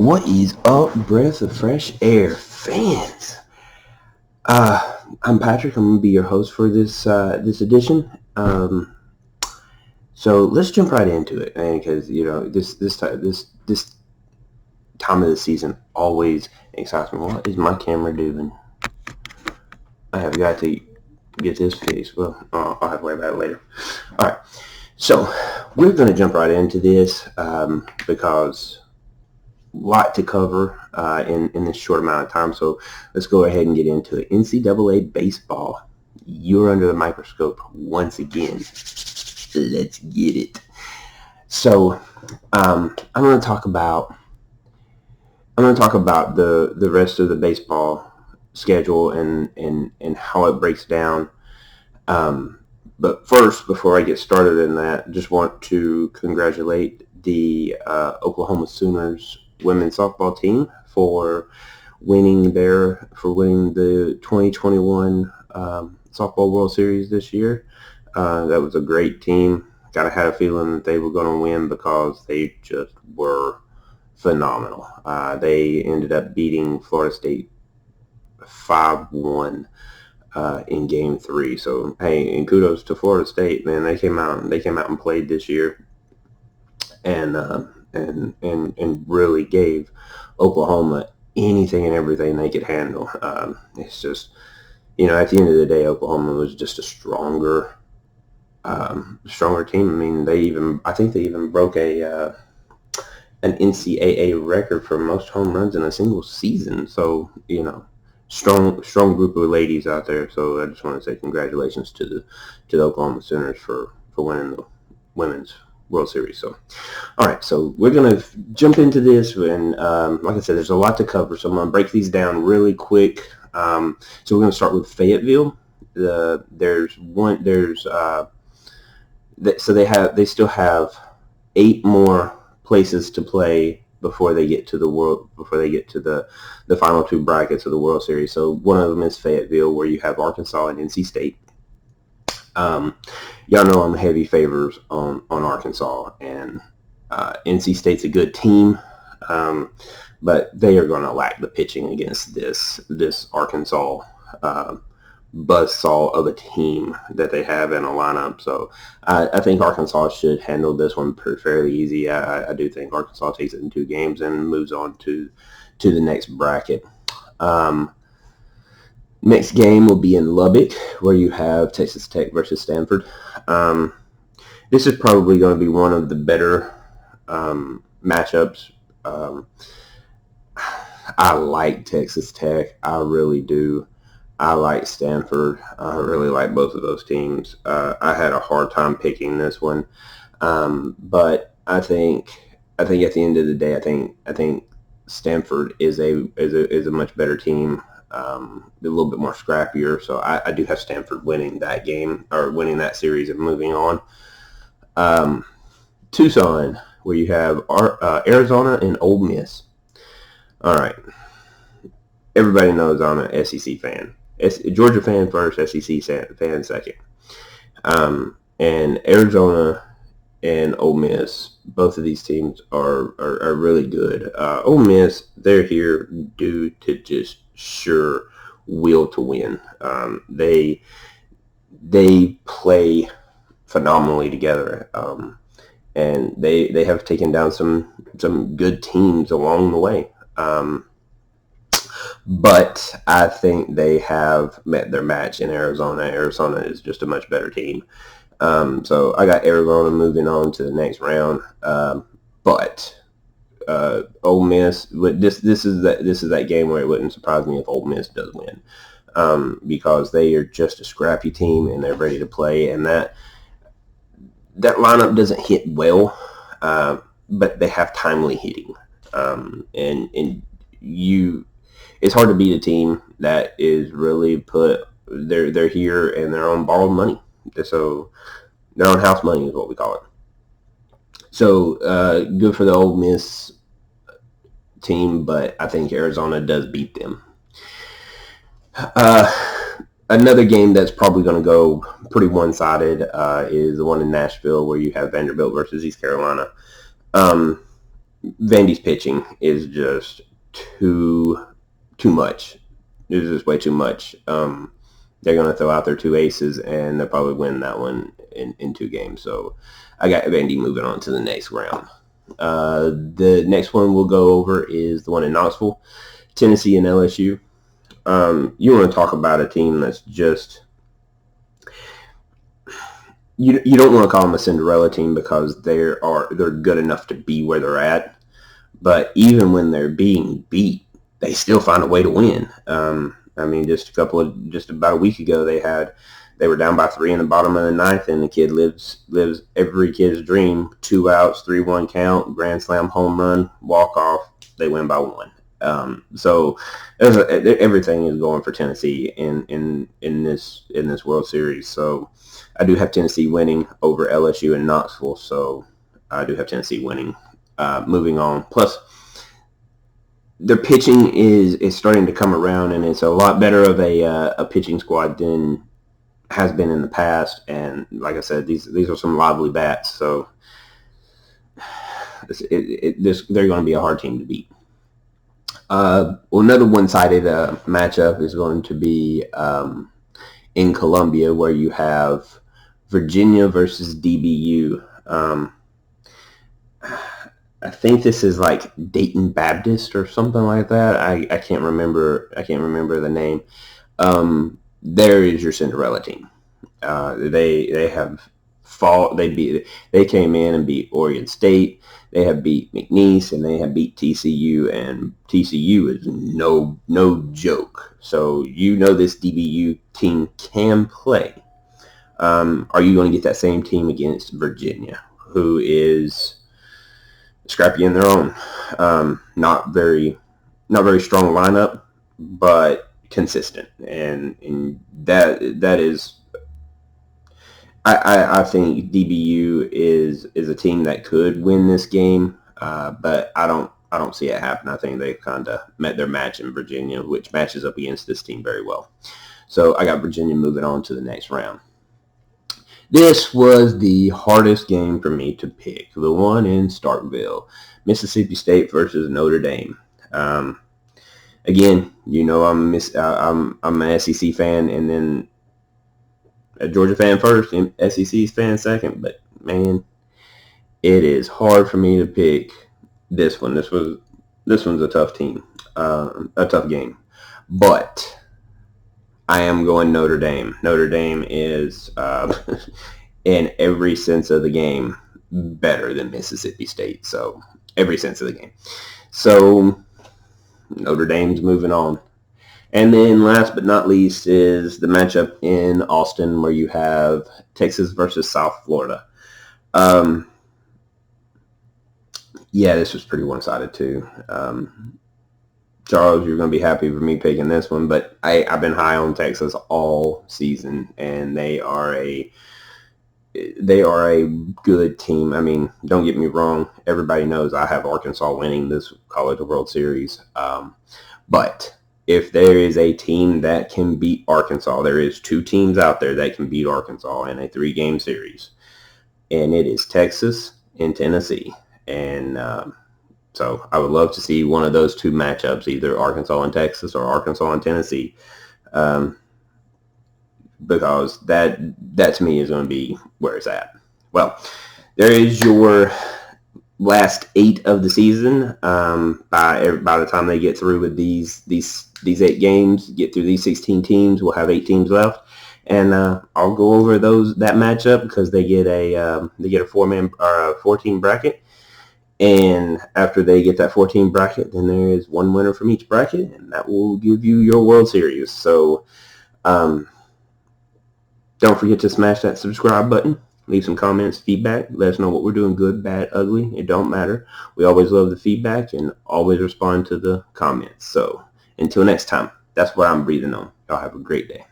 What is up, breath of fresh air fans? I'm Patrick. I'm gonna be your host for this edition. So let's jump right into it, man, because this time of the season always excites me. What is my camera doing? I have got to get this fixed. Well, I'll have to worry about it later. All right, so we're gonna jump right into this because lot to cover in this short amount of time. So let's go ahead and get into it. NCAA baseball. You're under the microscope once again. Let's get it. So I'm going to talk about the rest of the baseball schedule and how it breaks down. But first, before I get started in that, just want to congratulate the Oklahoma Sooners women's softball team for winning the 2021 softball World Series this year. That was a great team. Kind of had a feeling that they were going to win because they just were phenomenal. They ended up beating Florida State 5-1 in Game 3. So hey, and kudos to Florida State, man. They came out and played this year, and really gave Oklahoma anything and everything they could handle. It's just, at the end of the day, Oklahoma was just a stronger team. I mean, I think they even broke an NCAA record for most home runs in a single season. So, strong group of ladies out there. So I just want to say congratulations to the Oklahoma Sooners for winning the women's World Series. So, all right, so we're going to jump into this, and like I said, there's a lot to cover, so I'm going to break these down really quick. So we're going to start with Fayetteville. They still have 8 more places to play before they get to the final 2 brackets of the World Series. So one of them is Fayetteville, where you have Arkansas and NC State. Y'all know I'm heavy favors on Arkansas, and NC State's a good team, but they are going to lack the pitching against this Arkansas buzzsaw of a team that they have in a lineup. So I think Arkansas should handle this one fairly easy. I do think Arkansas takes it in 2 games and moves on to the next bracket. Next game will be in Lubbock, where you have Texas Tech versus Stanford. This is probably going to be one of the better matchups. I like Texas Tech. I really do. I like Stanford. I really like both of those teams. I had a hard time picking this one, but I think at the end of the day, I think Stanford is a much better team. A little bit more scrappier, so I do have Stanford winning that game, or winning that series and moving on. Tucson, where you have Arizona and Ole Miss. All right, everybody knows I'm an SEC fan. Georgia fan first, SEC fan second. And Arizona and Ole Miss, both of these teams are really good. Ole Miss, they're here due to just sure will to win. They play phenomenally together, and they have taken down some good teams along the way. But I think they have met their match in Arizona. Arizona is just a much better team. So I got Arizona moving on to the next round. But Ole Miss, this is that game where it wouldn't surprise me if Ole Miss does win, because they are just a scrappy team and they're ready to play. And that lineup doesn't hit well, but they have timely hitting. It's hard to beat a team that is really they're here and they're on borrowed money. So they're on house money is what we call it. So good for the Ole Miss team, but I think Arizona does beat them. Another game that's probably going to go pretty one-sided is the one in Nashville, where you have Vanderbilt versus East Carolina. Vandy's pitching is just too much. It's just way too much. They're going to throw out their 2 aces, and they'll probably win that one in 2 games. So I got Vandy moving on to the next round. The next one we'll go over is the one in Knoxville, Tennessee and LSU. You want to talk about a team that's just you don't want to call them a Cinderella team because they're good enough to be where they're at. But even when they're being beat, they still find a way to win. I mean, just about a week ago, they were down by 3 in the bottom of the 9th, and the kid lives every kid's dream: 2 outs, 3-1 count, grand slam, home run, walk off. They win by 1. So everything is going for Tennessee in this World Series. So I do have Tennessee winning over LSU and Knoxville. So I do have Tennessee winning. Moving on. Plus, their pitching is starting to come around, and it's a lot better of a pitching squad than has been in the past. And like I said, these are some lively bats. So they're going to be a hard team to beat. Another one-sided matchup is going to be in Columbia, where you have Virginia versus DBU. I think this is like Dayton Baptist or something like that. I can't remember the name. There is your Cinderella team. They came in and beat Oregon State. They have beat McNeese, and they have beat TCU, and TCU is no joke. So this DBU team can play. Are you going to get that same team against Virginia, who is scrappy in their own? Not very strong lineup, but consistent, and that is. I think DBU is a team that could win this game, but I don't see it happen. I think they kind of met their match in Virginia, which matches up against this team very well. So I got Virginia moving on to the next round. This was the hardest game for me to pick, the one in Starkville, Mississippi State versus Notre Dame. Again, I'm an SEC fan, and then a Georgia fan first and SEC fan second. But man, it is hard for me to pick this one. This one's a tough team, a tough game. But I am going Notre Dame. Notre Dame is, in every sense of the game, better than Mississippi State. So every sense of the game. So Notre Dame's moving on. And then last but not least is the matchup in Austin, where you have Texas versus South Florida. Yeah, this was pretty one-sided too. Charles, you're going to be happy for me picking this one, but I've been high on Texas all season, and they are a good team. I mean, don't get me wrong. Everybody knows I have Arkansas winning this College World Series. But if there is a team that can beat Arkansas, there is 2 teams out there that can beat Arkansas in a 3-game series, and it is Texas and Tennessee. And so I would love to see one of those 2 matchups, either Arkansas and Texas or Arkansas and Tennessee, because that to me is going to be where it's at. Well, there is your last 8 of the season. By the time they get through with these 8 games, get through these 16 teams, we'll have 8 teams left, and I'll go over that matchup because they get a 4-man or a 14 bracket. And after they get that 14 bracket, then there is one winner from each bracket, and that will give you your World Series. So don't forget to smash that subscribe button. Leave some comments, feedback. Let us know what we're doing, good, bad, ugly. It don't matter. We always love the feedback and always respond to the comments. So until next time, that's what I'm breathing on. Y'all have a great day.